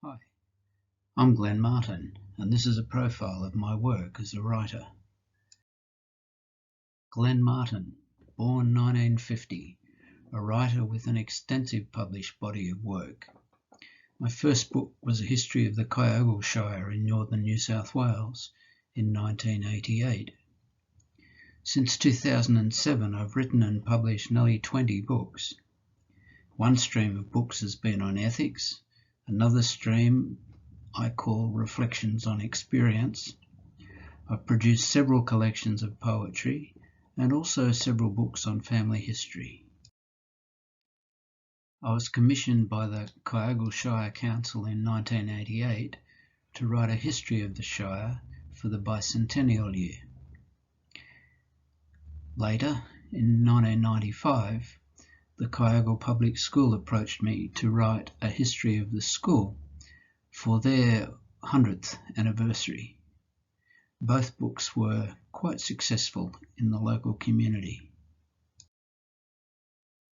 Hi, I'm Glenn Martin, and this is a profile of my work as a writer. Glenn Martin, born 1950, a writer with an extensive published body of work. My first book was a history of the Kyogle Shire in northern New South Wales in 1988. Since 2007, I've written and published nearly 20 books. One stream of books has been on ethics, another stream I call Reflections on Experience. I've produced several collections of poetry and also several books on family history. I was commissioned by the Kyogle Shire Council in 1988 to write a history of the Shire for the bicentennial year. Later, in 1995, the Kyogle Public School approached me to write a history of the school for their 100th anniversary. Both books were quite successful in the local community.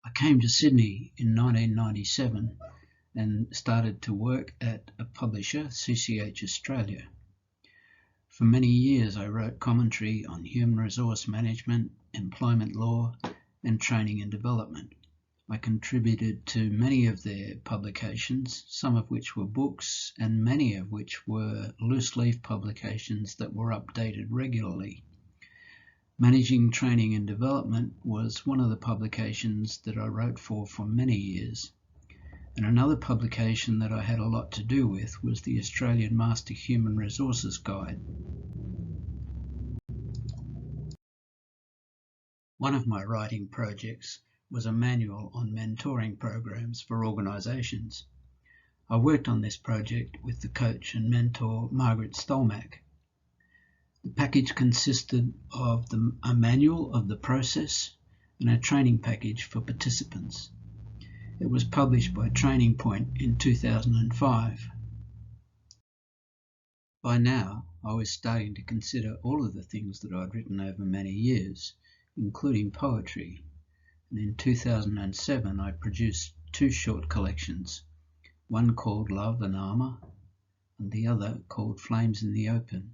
I came to Sydney in 1997 and started to work at a publisher, CCH Australia. For many years I wrote commentary on human resource management, employment law, and training and development. I contributed to many of their publications, some of which were books and many of which were loose-leaf publications that were updated regularly. Managing Training and Development was one of the publications that I wrote for many years. And another publication that I had a lot to do with was the Australian Master Human Resources Guide. One of my writing projects was a manual on mentoring programs for organisations. I worked on this project with the coach and mentor Margaret Stolmack. The package consisted of a manual of the process and a training package for participants. It was published by Training Point in 2005. By now, I was starting to consider all of the things that I'd written over many years, including poetry. And in 2007 I produced two short collections, one called Love and Armour and the other called Flames in the Open.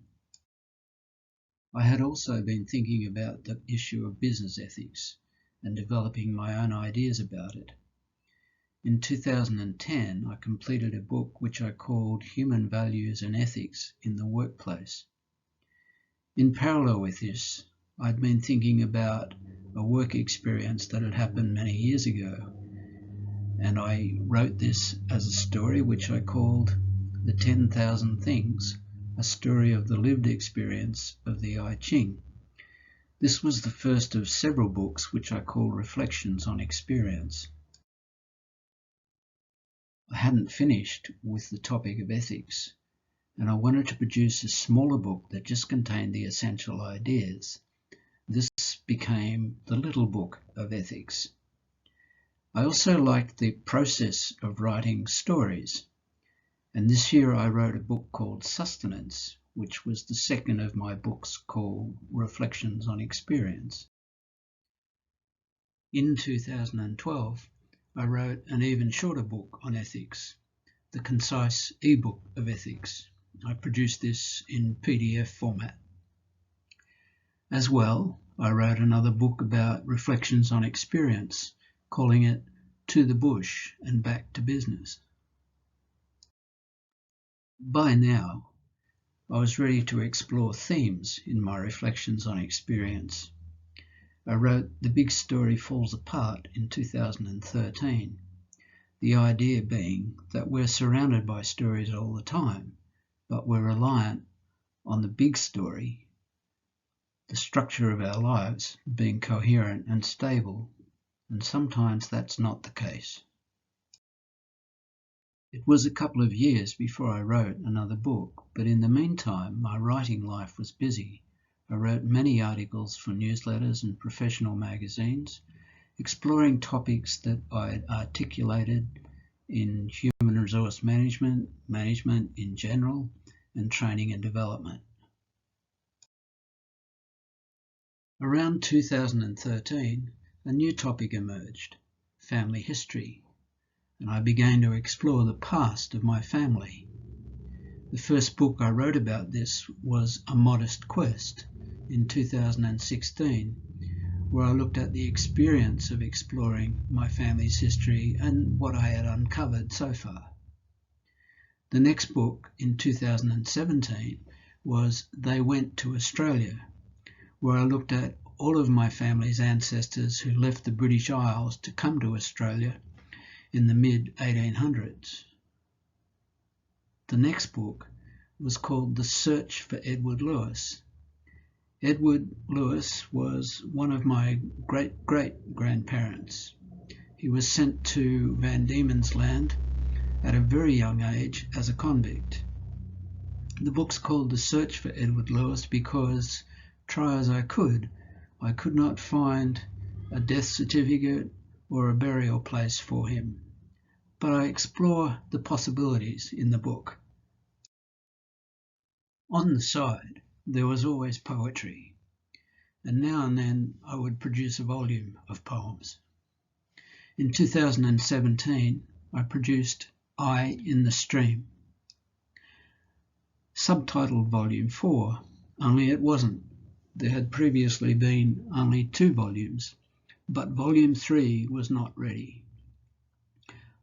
I had also been thinking about the issue of business ethics and developing my own ideas about it. In 2010 I completed a book which I called Human Values and Ethics in the Workplace. In parallel with this, I'd been thinking about a work experience that had happened many years ago, and I wrote this as a story which I called The 10,000 Things, a story of the lived experience of the I Ching. This was the first of several books which I called Reflections on Experience. I hadn't finished with the topic of ethics, and I wanted to produce a smaller book that just contained the essential ideas. This became the little book of ethics. I also liked the process of writing stories, and this year I wrote a book called Sustenance, which was the second of my books called Reflections on Experience. In 2012, I wrote an even shorter book on ethics, the concise ebook of ethics. I produced this in PDF format. As well, I wrote another book about reflections on experience, calling it To the Bush and Back to Business. By now, I was ready to explore themes in my reflections on experience. I wrote The Big Story Falls Apart in 2013, the idea being that we're surrounded by stories all the time, but we're reliant on the big story, the structure of our lives being coherent and stable, and sometimes that's not the case. It was a couple of years before I wrote another book, but in the meantime my writing life was busy. I wrote many articles for newsletters and professional magazines, exploring topics that I had articulated in human resource management, management in general, and training and development. Around 2013, a new topic emerged, family history, and I began to explore the past of my family. The first book I wrote about this was A Modest Quest in 2016, where I looked at the experience of exploring my family's history and what I had uncovered so far. The next book in 2017 was They Went to Australia, where I looked at all of my family's ancestors who left the British Isles to come to Australia in the mid-1800s. The next book was called The Search for Edward Lewis. Edward Lewis was one of my great-great-grandparents. He was sent to Van Diemen's Land at a very young age as a convict. The book's called The Search for Edward Lewis because, try as I could not find a death certificate or a burial place for him. But I explore the possibilities in the book. On the side, there was always poetry, and now and then I would produce a volume of poems. In 2017, I produced I in the Stream, subtitled Volume 4, only it wasn't. There had previously been only 2 volumes, but Volume 3 was not ready.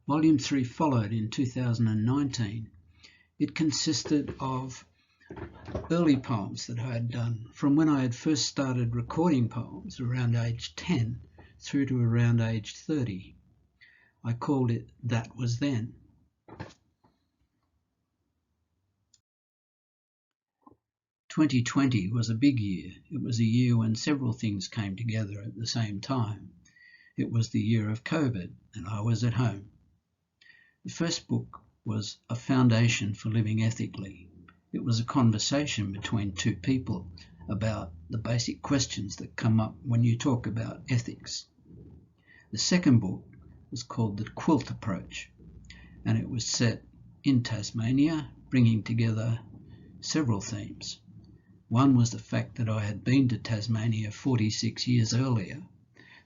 Volume 3 followed in 2019. It consisted of early poems that I had done from when I had first started recording poems around age 10 through to around age 30. I called it That Was Then. "2020 was a big year. It was a year when several things came together at the same time. It was the year of COVID, and I was at home. The first book was A Foundation for Living Ethically. It was a conversation between 2 people about the basic questions that come up when you talk about ethics. The second book was called The Quilt Approach, and it was set in Tasmania, bringing together several themes. One was the fact that I had been to Tasmania 46 years earlier.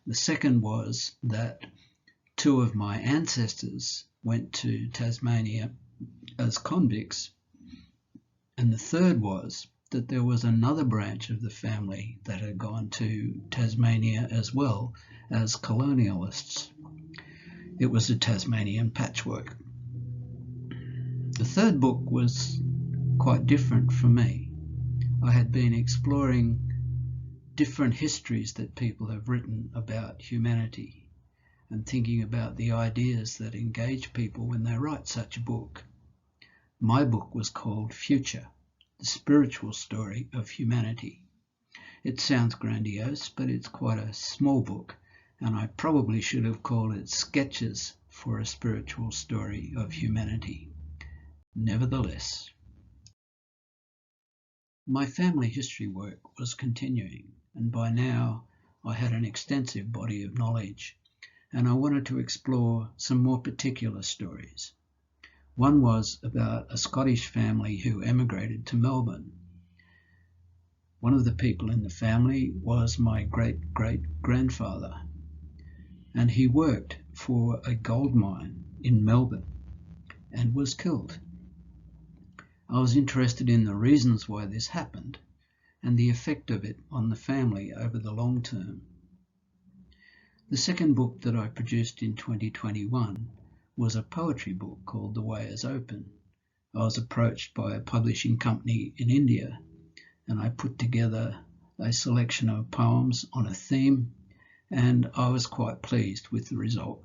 The second was that 2 of my ancestors went to Tasmania as convicts. And the third was that there was another branch of the family that had gone to Tasmania as well as colonialists. It was a Tasmanian patchwork. The third book was quite different for me. I had been exploring different histories that people have written about humanity and thinking about the ideas that engage people when they write such a book. My book was called Future, the spiritual story of humanity. It sounds grandiose, but it's quite a small book, and I probably should have called it Sketches for a Spiritual Story of Humanity. Nevertheless, my family history work was continuing, and by now I had an extensive body of knowledge, and I wanted to explore some more particular stories. One was about a Scottish family who emigrated to Melbourne. One of the people in the family was my great-great-grandfather, and he worked for a gold mine in Melbourne and was killed. I was interested in the reasons why this happened and the effect of it on the family over the long term. The second book that I produced in 2021 was a poetry book called The Way Is Open. I was approached by a publishing company in India, and I put together a selection of poems on a theme, and I was quite pleased with the result.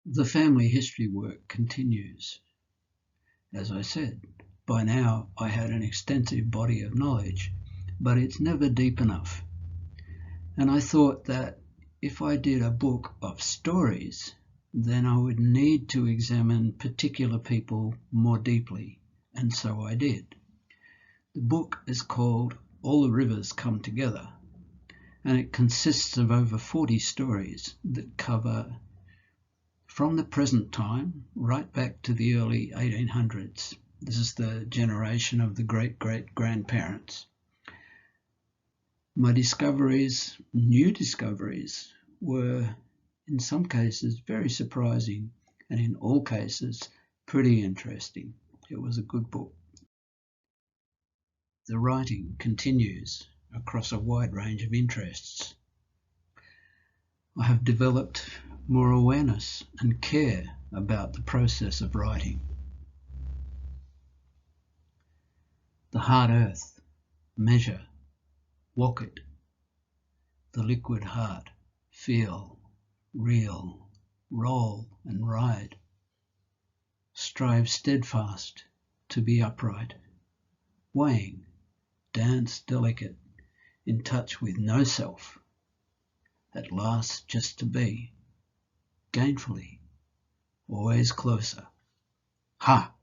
The family history work continues. As I said, by now I had an extensive body of knowledge, but it's never deep enough. And I thought that if I did a book of stories, then I would need to examine particular people more deeply, and so I did. The book is called All the Rivers Come Together, and it consists of over 40 stories that cover from the present time right back to the early 1800s. This is the generation of the great-great-grandparents. My discoveries, new discoveries, were in some cases very surprising, and in all cases pretty interesting. It was a good book. The writing continues across a wide range of interests. I have developed more awareness and care about the process of writing. The hard earth, measure, walk it. The liquid heart, feel, reel, roll and ride. Strive steadfast to be upright, weighing, dance delicate, in touch with no self, at last just to be, gainfully, always closer. Ha!